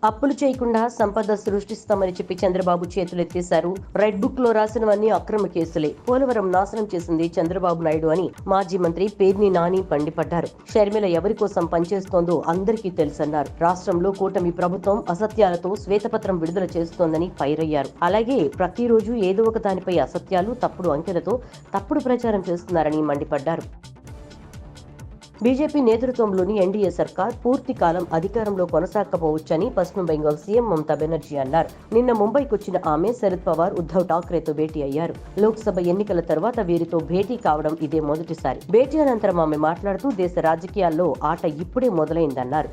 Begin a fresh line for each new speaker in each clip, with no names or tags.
అప్పులు చేయకుండా సంపద సృష్టిస్తామని చెప్పి చంద్రబాబు చేతులెత్తేశారు. రెడ్ బుక్ లో రాసినవన్నీ అక్రమ కేసులే. పోలవరం నాశనం చేసింది చంద్రబాబు నాయుడు అని మాజీ మంత్రి పేర్ని నాని మండిపడ్డారు. షర్మిల ఎవరి కోసం పనిచేస్తోందో అందరికీ తెలుసన్నారు. రాష్ట్రంలో కూటమి ప్రభుత్వం అసత్యాలతో శ్వేతపత్రం విడుదల చేస్తోందని ఫైర్ అయ్యారు. అలాగే ప్రతిరోజు ఏదో ఒక దానిపై అసత్యాలు, తప్పుడు అంకెలతో తప్పుడు ప్రచారం చేస్తున్నారని మండిపడ్డారు. బీజేపీ నేతృత్వంలోని ఎన్డీఏ సర్కార్ పూర్తి కాలం అధికారంలో కొనసాగకపోవచ్చని పశ్చిమ బెంగాల్ సీఎం మమతా బెనర్జీ అన్నారు. నిన్న ముంబైకి వచ్చిన ఆమె శరద్ పవార్, ఉద్ధవ్ ఠాక్రేతో భేటీ అయ్యారు. లోక్సభ ఎన్నికల తర్వాత వీరితో భేటీ కావడం ఇదే మొదటిసారి. భేటీ అనంతరం ఆమె మాట్లాడుతూ దేశ రాజకీయాల్లో ఆట ఇప్పుడే మొదలైందన్నారు.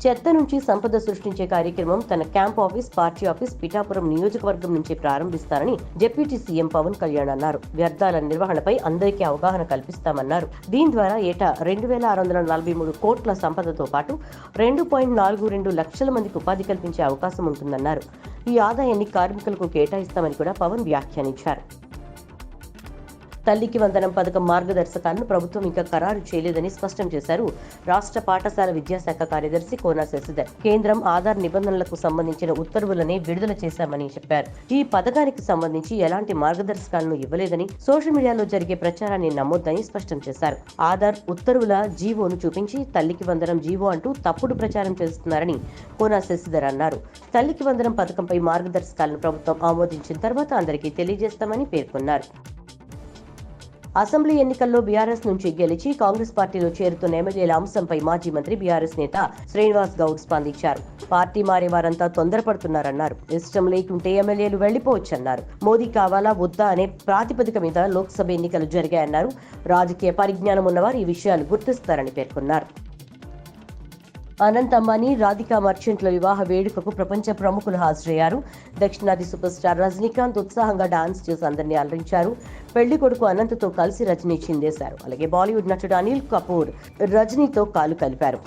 చెత్త నుంచి సంపద సృష్టించే కార్యక్రమం తన camp office, party office Pithapuram నియోజకవర్గం నుంచి ప్రారంభిస్తారని డిప్యూటీ సీఎం పవన్ కళ్యాణ్ అన్నారు. వ్యర్థాల నిర్వహణపై అందరికీ అవగాహన కల్పిస్తామన్నారు. దీని ద్వారా ఏటా 2,643 కోట్ల సంపదతో పాటు 2.42 లక్షల మందికి ఉపాధి కల్పించే అవకాశం ఉంటుందన్నారు. ఈ ఆదాయాన్ని కార్మికులకు కేటాయిస్తామని కూడా పవన్ వ్యాఖ్యానించారు. తల్లికి వందనం పథకం మార్గదర్శకాలను ప్రభుత్వం ఇంకా ఖరారు చేయలేదని స్పష్టం చేశారు రాష్ట్ర పాఠశాల విద్యాశాఖ కార్యదర్శి కోన శశిధర్. కేంద్రం ఆధార్ నిబంధనలకు సంబంధించిన ఉత్తర్వులనే విడుదల చేశామని చెప్పారు. ఈ పథకానికి సంబంధించి ఎలాంటి మార్గదర్శకాలను ఇవ్వలేదని, సోషల్ మీడియాలో జరిగే ప్రచారాన్ని నమ్మొద్దని స్పష్టం చేశారు. ఆధార్ ఉత్తర్వుల జీవోను చూపించి తల్లికి వందనం జీవో అంటూ తప్పుడు ప్రచారం చేస్తున్నారని కోన శశిధర్ అన్నారు. తల్లికి వందనం పథకంపై మార్గదర్శకాలను ప్రభుత్వం ఆమోదించిన తర్వాత అందరికీ తెలియజేస్తామని పేర్కొన్నారు. అసెంబ్లీ ఎన్నికల్లో బీఆర్ఎస్ నుంచి గెలిచి కాంగ్రెస్ పార్టీలో చేరుతున్న ఎమ్మెల్యేల అంశంపై మాజీ మంత్రి బీఆర్ఎస్ నేత శ్రీనివాస్ గౌడ్ స్పందించారు. పార్టీ మారే వారంతా తొందరపడుతున్నారన్నారు. ఇష్టం లేకుంటే ఎమ్మెల్యేలు వెళ్లిపోవచ్చన్నారు. మోదీ కావాలా వద్దా అనే ప్రాతిపదిక మీద లోక్సభ ఎన్నికలు జరిగాయన్నారు. రాజకీయ పరిజ్ఞానం ఉన్నవారు ఈ విషయాలు గుర్తిస్తారని పేర్కొన్నారు. అనంత్ అంబానీ, రాధికా మర్చెంట్ల వివాహ వేడుకకు ప్రపంచ ప్రముఖులు హాజరయ్యారు. దక్షిణాది సూపర్ స్టార్ రజనీకాంత్ ఉత్సాహంగా డాన్స్ చేసి అందరినీ అలరించారు. పెళ్లి కొడుకు అనంత్తో కలిసి రజనీ చిందేశారు. అలాగే బాలీవుడ్ నటుడు అనిల్ కపూర్ రజనీతో కాలు కలిపారు.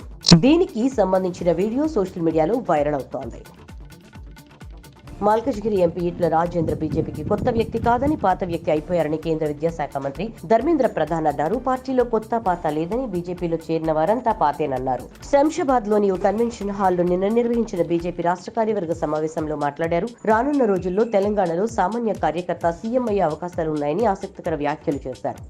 దీనికి సంబంధించిన వీడియో సోషల్ మీడియాలో వైరల్ అవుతోంది. మల్కజ్గిరి ఎంపీ ఈటెల రాజేంద్ర బీజేపీకి కొత్త వ్యక్తి కాదని, పాత వ్యక్తి అయిపోయారని కేంద్ర విద్యాశాఖ మంత్రి ధర్మేంద్ర ప్రధాన్ అన్నారు. పార్టీలో కొత్త పాత లేదని, బీజేపీలో చేరిన వారంతా పాతేనన్నారు. శంషాబాద్ లోని ఓ కన్వెన్షన్ హాల్లో నిన్న నిర్వహించిన బీజేపీ రాష్ట్ర కార్యవర్గ సమావేశంలో మాట్లాడారు. రానున్న రోజుల్లో తెలంగాణలో సామాన్య కార్యకర్త సీఎం అయ్యే అవకాశాలు ఉన్నాయని ఆసక్తికర వ్యాఖ్యలు చేశారు.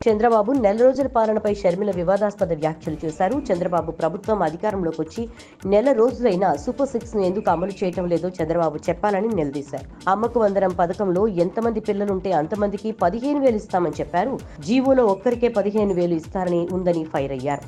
చంద్రబాబు నెల రోజుల పాలనపై షర్మిల వివాదాస్పద వ్యాఖ్యలు చేశారు. చంద్రబాబు ప్రభుత్వం అధికారంలోకి వచ్చి నెల రోజులైనా సూపర్ 6 ను ఎందుకు అమలు చేయటం లేదో చంద్రబాబు చెప్పాలని నిలదీశారు. అమ్మకు వందనం పథకంలో ఎంతమంది పిల్లలుంటే అంతమందికి 15,000 ఇస్తామని చెప్పారు. జీవోలో ఒక్కరికే 15,000 ఇస్తారని ఉందని ఫైర్ అయ్యారు.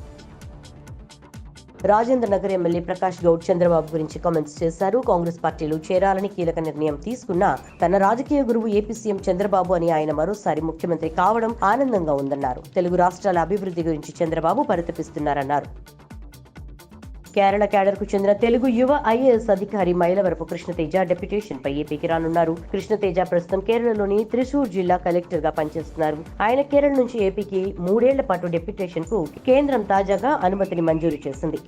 రాజేంద్ర నగర్ ఎమ్మెల్యే ప్రకాష్ గౌడ్ చంద్రబాబు గురించి కామెంట్స్ చేశారు. కాంగ్రెస్ పార్టీలో చేరాలని కీలక నిర్ణయం తీసుకున్నా తన రాజకీయ గురువు ఏపీ సీఎం చంద్రబాబు అని ఆయన మరోసారి ముఖ్యమంత్రి కావడం ఆనందంగా ఉందన్నారు. తెలుగు రాష్ట్రాల అభివృద్ధి గురించి చంద్రబాబు పరితపిస్తున్నారన్నారు. కేరళ క్యాడర్ కు చెందిన తెలుగు యువ ఐఏఎస్ అధికారి మైలవరపు కృష్ణతేజ డెప్యుటేషన్ పై ఏపీకి రానున్నారు. కృష్ణతేజ ప్రస్తుతం కేరళలోని త్రిశూర్ జిల్లా కలెక్టర్ గా పనిచేస్తున్నారు. ఆయన కేరళ నుంచి ఏపీకి 3 ఏళ్ల పాటు డెప్యుటేషన్ కు కేంద్రం తాజాగా అనుమతిని మంజూరు చేసింది.